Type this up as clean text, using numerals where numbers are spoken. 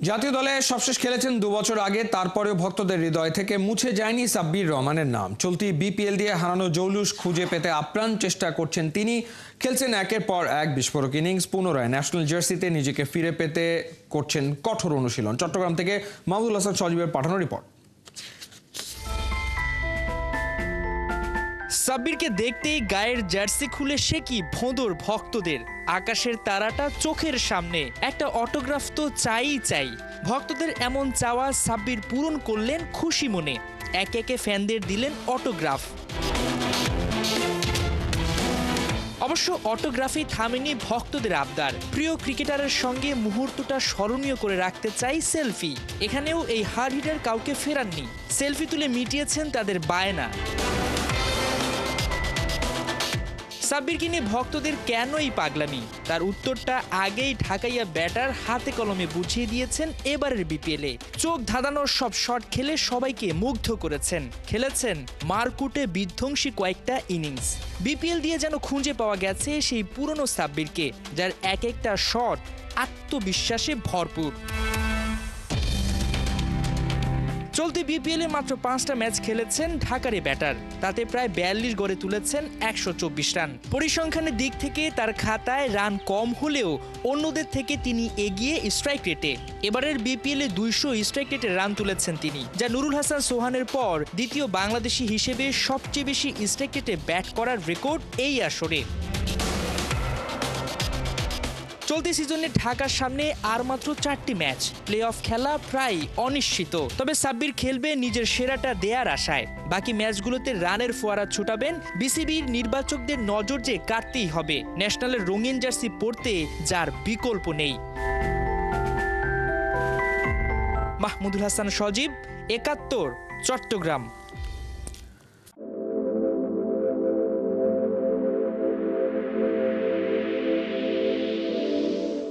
জাতীয় দলে সবশেষ খেলেছেন 2 বছর আগে, তারপরেও ভক্তদের হৃদয় থেকে মুছে যায়নি সাব্বির রহমানের নাম। চলতি বিপিএল দিয়ে হারানো জৌলুস খুঁজে পেতে আপ্রাণ চেষ্টা করছেন তিনি। খেলছেন একের পর এক বিস্ফোরক ইনিংস, পুনরায় ন্যাশনাল জার্সিতে নিজেকে ফিরে পেতে করছেন কঠোর অনুশীলন। চট্টগ্রাম থেকে মাহমুদুল হাসান সজীবের পাঠানো রিপোর্ট। সাব্বিরকে দেখতেই গায়ের জার্সি খুলে সে কি ভোঁদর ভক্তদের। আকাশের তারাটা চোখের সামনে, একটা অটোগ্রাফ তো চাই। ভক্তদের এমন চাওয়া সাব্বির পূরণ করলেন খুশি মনে। একে একে ফ্যানদের দিলেন অটোগ্রাফ। অবশ্য অটোগ্রাফি থামেনি ভক্তদের আবদার। প্রিয় ক্রিকেটারের সঙ্গে মুহূর্তটা স্মরণীয় করে রাখতে চাই সেলফি। এখানেও এই হার্ড হিটার কাউকে ফেরাননি, সেলফি তুলে মিটিয়েছেন তাদের বায়না। সাব্বিরকে নিয়ে ভক্তদের কেনই পাগলামি, তার উত্তরটা আগেই ঢাকাইয়া ব্যাটার হাতে কলমে বুঝিয়ে দিয়েছেন এবারের বিপিএলে। চোখ ধাঁধানোর সব শট খেলে সবাইকে মুগ্ধ করেছেন। খেলেছেন মারকুটে বিধ্বংসী কয়েকটা ইনিংস। বিপিএল দিয়ে যেন খুঁজে পাওয়া গেছে সেই পুরনো সাব্বিরকে, যার এক একটা শট আত্মবিশ্বাসে ভরপুর। চলতি বিপিএলে মাত্র 5টা ম্যাচ খেলেছেন ঢাকার এই ব্যাটার, তাতে প্রায় 42 গড়ে তুলেছেন 124 রান। পরিসংখ্যানের দিক থেকে তার খাতায় রান কম হলেও অন্যদের থেকে তিনি এগিয়ে স্ট্রাইক রেটে। এবারের বিপিএলে 200 স্ট্রাইক রেটে রান তুলেছেন তিনি, যা নুরুল হাসান সোহানের পর দ্বিতীয় বাংলাদেশি হিসেবে সবচেয়ে বেশি স্ট্রাইক রেটে ব্যাট করার রেকর্ড এই আসরে। চলতি সিজনে ঢাকার সামনে আর মাত্র 4টি ম্যাচ, প্লে অফ খেলা প্রায় অনিশ্চিত। তবে সাব্বির খেলবে নিজের সেরাটা দেয়ার আশায়। বাকি ম্যাচগুলোতে রানের ফোয়ারা ছুটাবেন। বিসিবির নির্বাচকদের নজর যে কাটতেই হবে ন্যাশনালের রঙিন জার্সি পরতে, যার বিকল্প নেই। মাহমুদুল হাসান সজীব, 71, চট্টগ্রাম।